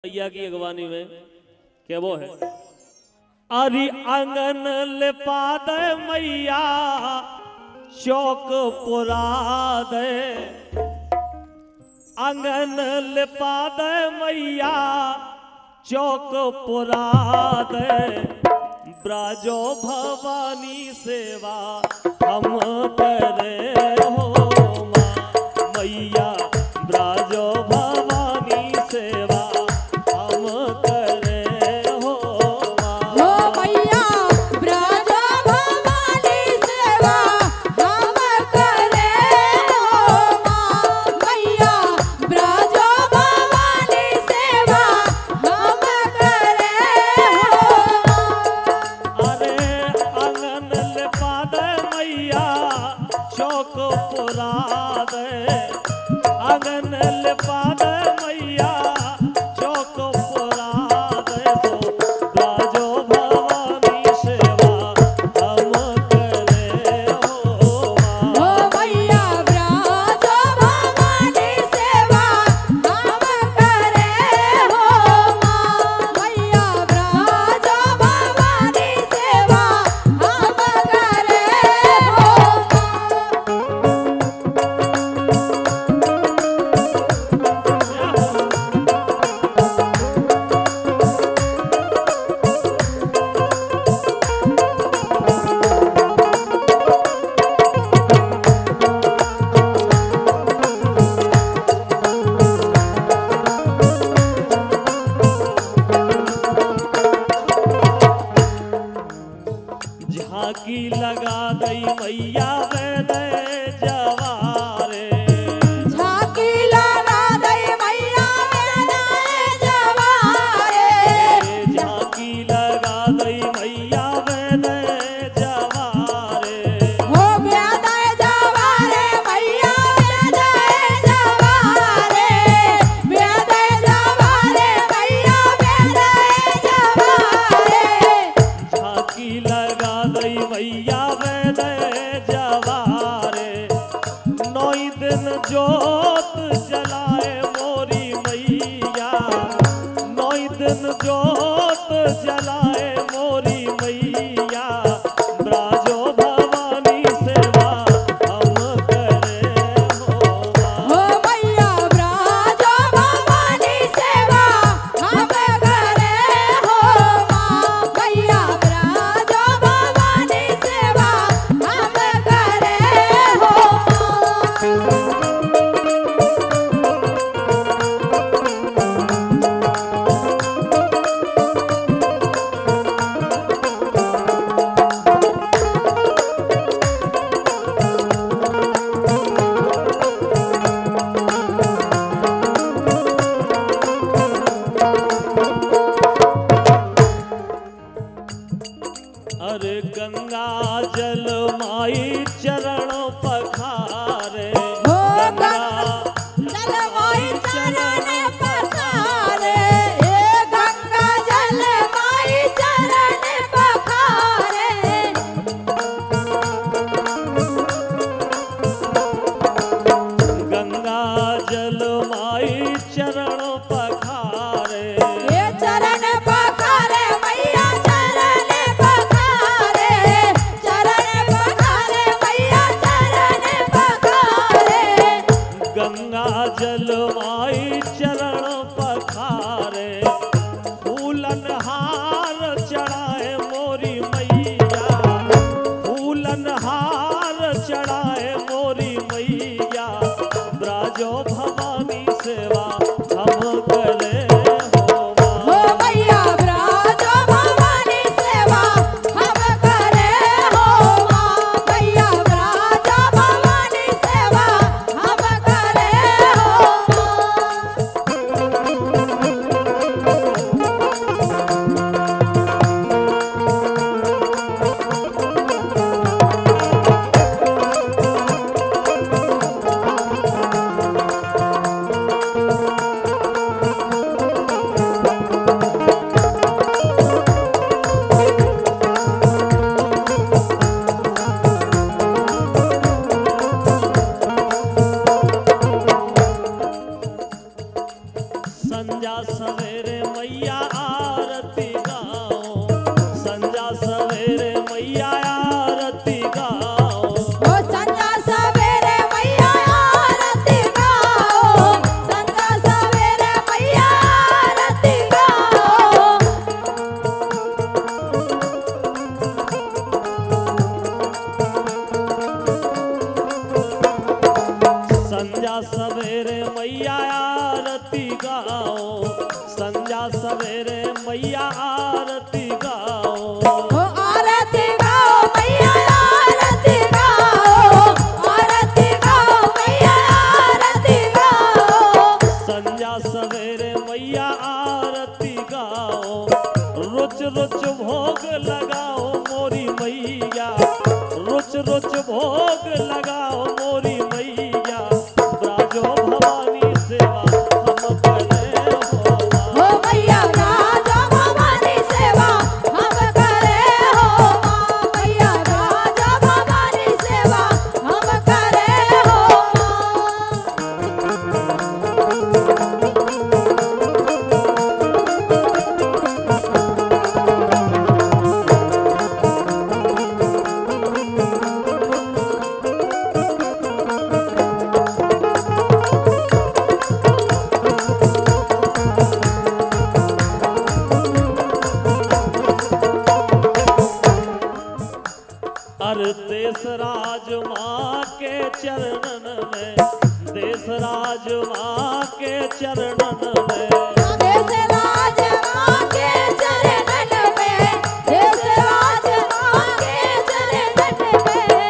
मैया की अगवानी में क्या वो है। अरे आंगन लिपा दे मैया चौक पुरा दे, आंगन लिपा दे मैया चौक पुरा दे, ब्राजो भवानी सेवा हम करे हो माँ मैया, ब्राजो भवानी सेवा हम करे हो माँ मैया, ब्राजो भवानी सेवा हम करे हो माँ मैया, ब्राजो भवानी सेवा हम करे हो। अरे आंगन लिपा दे मैया चौक पुरा दे, आंगन लिपा दे मैया चौक पुरा दे, तो ब्राजो भवानी सेवा हम करे हो माँ मैया, ब्राजो भवानी सेवा हम करे हो माँ मैया, ब्राजो भवानी सेवा हम करे झांकी लगा दई मैया वेद जवारे, झांकी लगा दई मैया वेद जवारे, झांकी लगा दई मैया वेद जवारे, हो वेद जवारे मैया वेद जवारे, वेद जवारे मैया वेद जवारे, झांकी लगा दई मैया वेद जवारे, नौई दिन जोत जलाए मोरी मैया, नौई दिन जोत जलाए मोरी मैया, ब्राजो भवानी सेवा हम करे हो माँ हो मैया, ब्राजो भवानी सेवा हम करे हो माँ मैया, ब्राजो भवानी सेवा हम करे हो माँ। संध्या सवेरे मैया आरती गाओ, ओ आरती गाओ मैया आरती गाओ, आरती गाओ मैया आरती गाओ। संध्या सवेरे मैया आरती गाओ, रुच रुच भोग लगाओ मोरी मैया, रुच रुच भोग लगाओ मोरी मैया, ब्राजो भवानी सेवा हम करे हो माँ। ओ मैया राजा भवानी सेवा हम करे हो माँ, मैया राजा भवानी सेवा हम करे हो माँ। अरे देश राज माँ के चरणन में, देश राज माँ के चरणन में, देश राज माँ के चरणन में, देश राज माँ के चरणन में।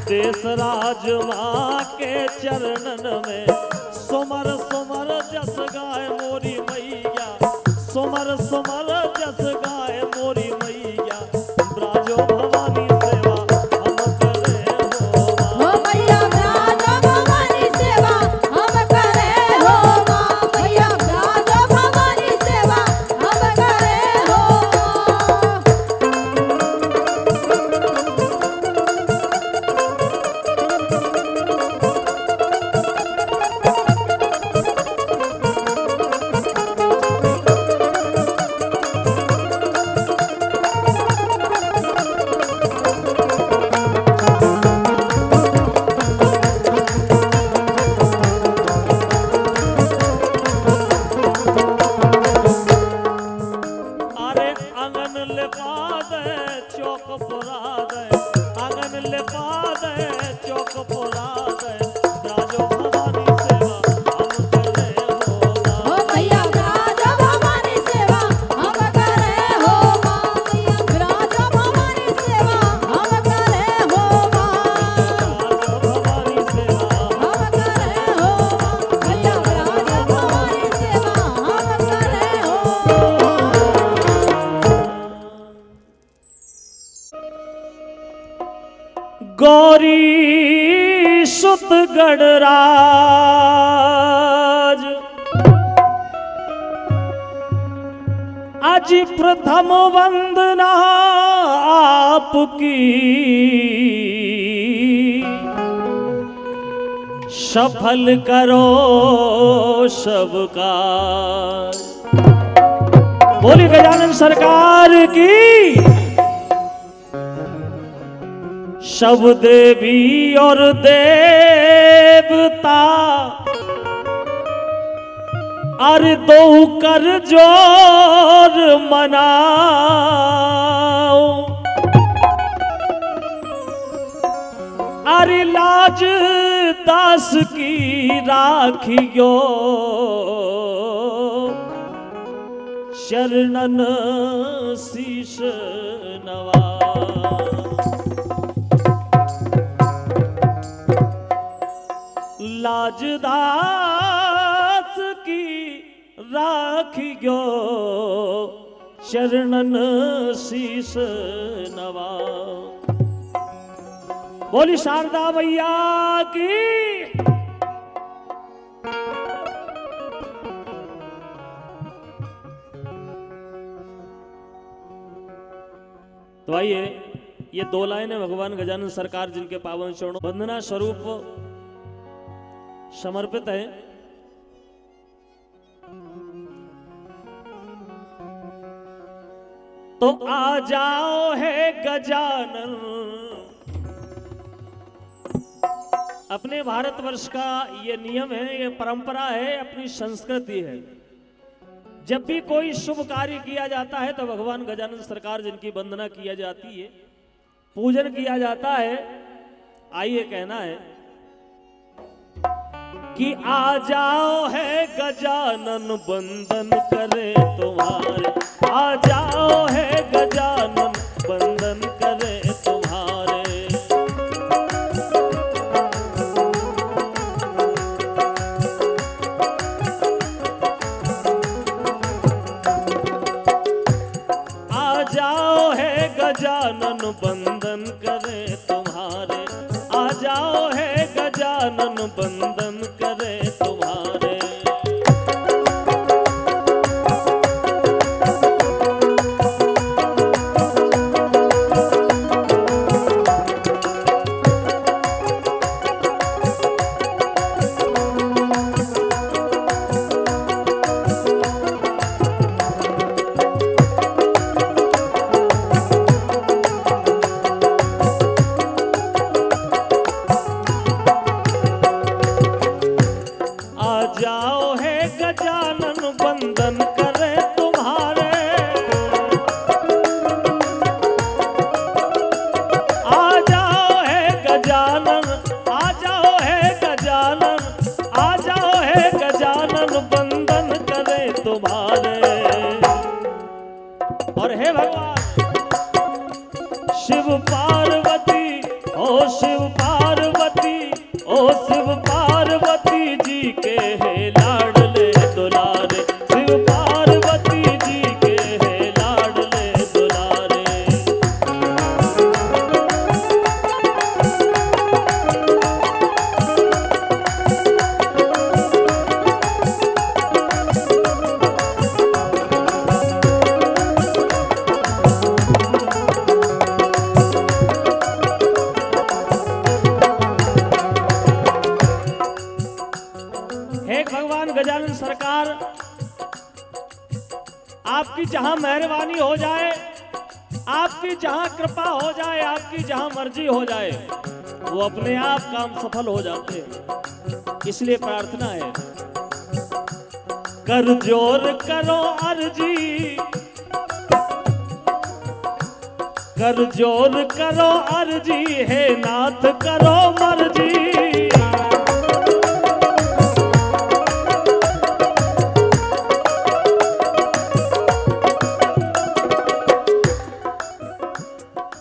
देश राज माँ के चरणन में, सुमर सुमर जस गाय मोरी मैया, सुमर सुमर जस गाय मोरी मैया, ब्राजो भवानी सेवा हम करे हो माँ। ओ मैया राजा भवानी सेवा हम करे हो माँ, मैया राजा भवानी सेवा हम करे हो माँ। अरे आंगन लिपा दे चौक पुरा दे, आंगन लिपा दे चौक पुरा दे, ब्राजो भवानी सेवा हम करे हो माँ। ओ मैया राजा भवानी सेवा हम करे हो माँ, मैया राजा भवानी सेवा हम करे हो माँ। ब्राजो भवानी सेवा हम करे हो माँ, मैया राजा भवानी सेवा हम करे हो माँ। गौरी सुत गणराज आज प्रथम वंदना आपकी, सफल करो सबका। बोली गजानन सरकार की। सब देवी और देवता अरे दो कर जोर मनाओ, अरे लाज दास की राखियो, शरणन शीश नवा। लाजदास की राखियो, शरणन शीश नवा। बोली शारदा मैया की। तो आइए ये दो लाइनें भगवान गजानन सरकार जिनके पावन चरणों वंदना स्वरूप समर्पित है। तो आ जाओ है गजानन। अपने भारतवर्ष का ये नियम है, ये परंपरा है, अपनी संस्कृति है। जब भी कोई शुभ कार्य किया जाता है तो भगवान गजानन सरकार जिनकी वंदना किया जाती है, पूजन किया जाता है। आइए कहना है कि आ जाओ है गजानन बंदन करे तुम्हारे, आ जाओ है गजानन बंदन करे तुम्हारे। आ जाओ है गजानन बंदन करे तुम्हारे, आ जाओ है गजानन बंदन करे तुम्हारे। और हे भगवान शिव पार्वती, ओ शिव पार्वती, ओ शिव पार्वती जी के है लाडले दुलारे, शिव पार्वती जी के है लाडले दुलारे। भगवान गजानन सरकार, आपकी जहां मेहरबानी हो जाए, आपकी जहां कृपा हो जाए, आपकी जहां मर्जी हो जाए, वो अपने आप काम सफल हो जाते हैं। इसलिए प्रार्थना है, कर जोर करो अर्जी, कर जोर करो अर्जी, हे नाथ करो मर्जी।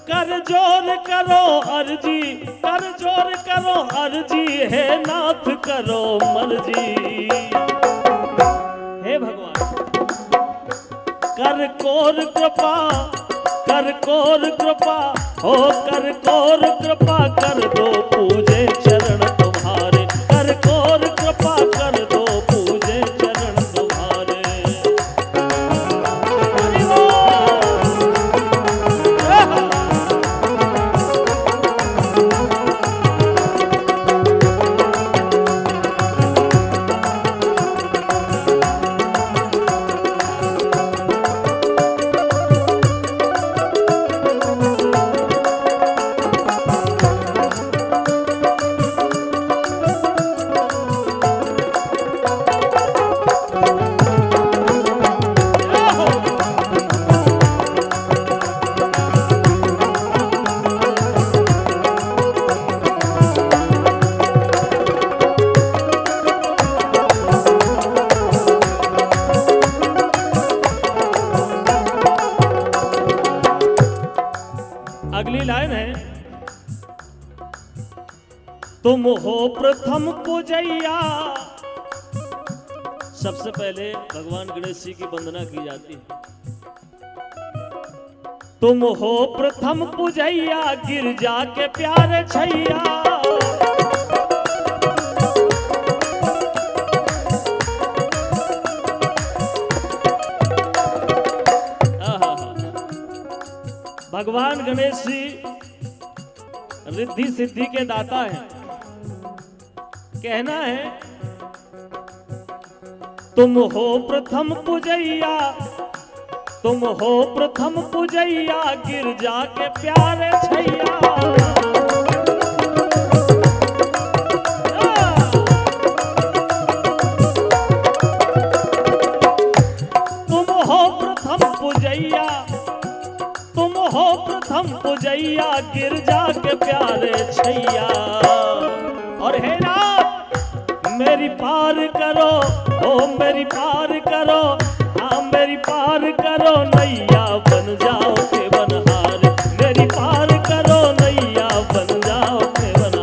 कर जोर करो अर्जी, कर जोर करो अर्जी, हे नाथ करो मर्जी। हे भगवान कर कोर कृपा, कर कोर कृपा, हो कर कोर कृपा, कर दो पूजे चरण तुम्हारे, कर कोर कृपा, कर दो पूजे चरण तुम्हारे। अगली लाइन है, तुम हो प्रथम पूजैया। सबसे पहले भगवान गणेश जी की वंदना की जाती है। तुम हो प्रथम पूजैया, गिरजा के प्यारे छैया। भगवान गणेश जी रिद्धि सिद्धि के दाता हैं। कहना है, तुम हो प्रथम पूजैया, तुम हो प्रथम पूजैया, गिरजा के प्यारे छैया। तुम हो प्रथम पूजैया, तुम हो प्रथम पूजैया, गिरजा के प्यारे छैया। और हे नाथ मेरी पार करो, ओ मेरी पार करो, हाँ मेरी पार करो नैया बन जाओ के बनहारे, मेरी पार करो नैया बन जाओ के बनहारे।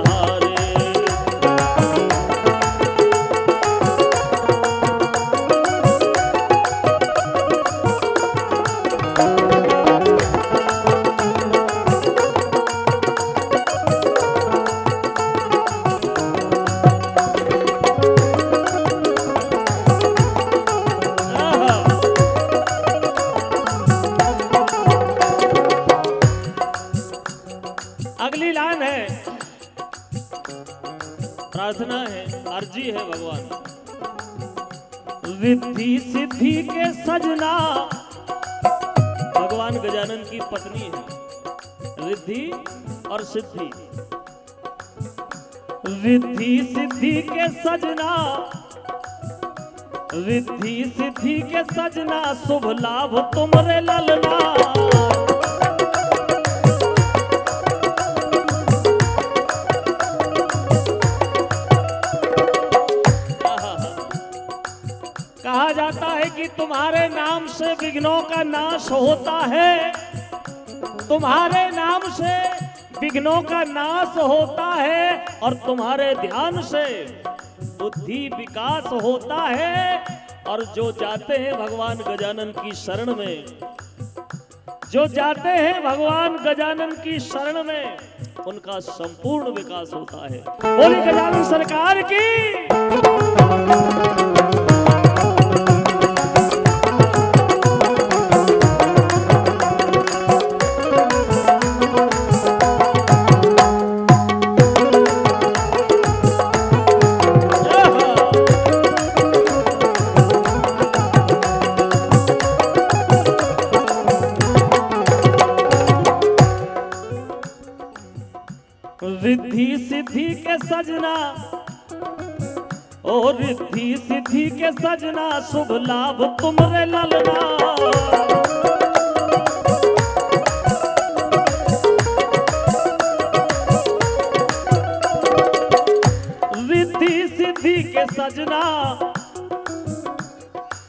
अगली लाइन है, प्रार्थना है, अर्जी है भगवान। रिद्धि सिद्धि के सजना, भगवान गजानन की पत्नी है रिद्धि और सिद्धि। रिद्धि सिद्धि के सजना, रिद्धि सिद्धि के सजना, शुभ लाभ तुमरे ललना। कहा जाता है कि तुम्हारे नाम से विघ्नों का नाश होता है, तुम्हारे नाम से विघ्नों का नाश होता है, और तुम्हारे ध्यान से बुद्धि विकास होता है। और जो जाते हैं भगवान गजानन की शरण में, जो जाते हैं भगवान गजानन की शरण में, उनका संपूर्ण विकास होता है। बोले गजानन सरकार की। रिद्धि सिद्धि के सजना, ओ रिद्धि सिद्धि के सजना, शुभ लाभ तुमरे ललना। रिद्धि सिद्धि के सजना,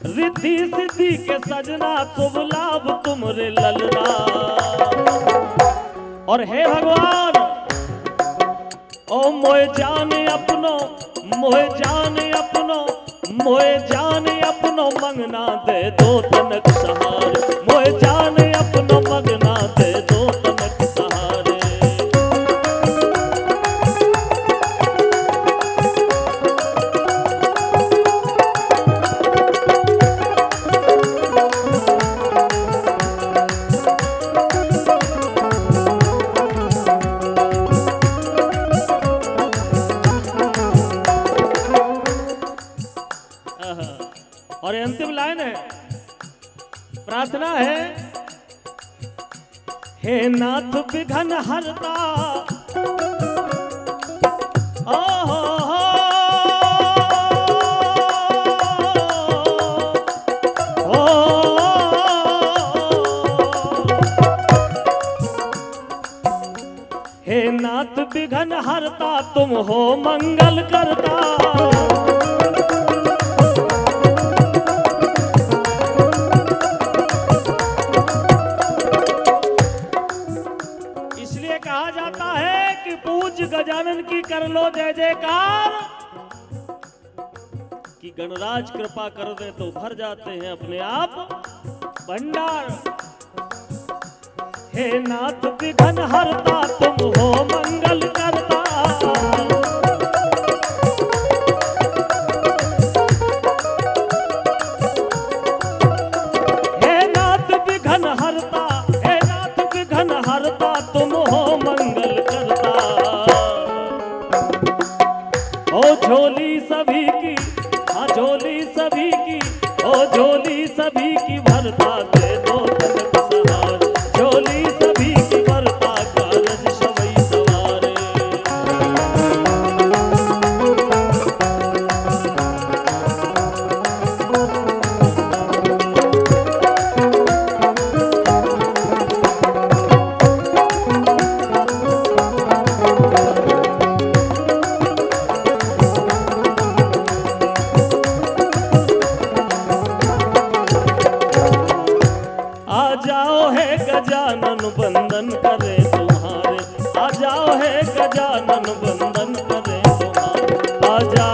रिद्धि सिद्धि के सजना, शुभ लाभ तुमरे ललना। और हे भगवान, ओ मोए जाने अपनो, मोए जाने अपनो, मोए जाने अपनो, मंगना दे दो तनक सहारे, मोए जाने अपनो, मंगना दे दो तनक सहारे। और अंतिम लाइन है, प्रार्थना है, हे नाथ विघ्न हरता, हे नाथ विघ्न हरता, तुम हो मंगल करता। कहा जाता है कि पूज्य गजानन की कर लो जय जयकार, कि गणराज कृपा कर दे तो भर जाते हैं अपने आप भंडार। हे नाथ विघ्न हरता, तुम हो मंगल करता। हे नाथ विघ्न हरता, हे नाथ विघ्न हरता, तुम हो मंगल करता। ओ झोली सभी की, हाँ झोली सभी की, ओ झोली सभी की भरता दे दो तनक सहारे, झोली सभी की भरता कारज सवई सवारे। करे दुआ। आजा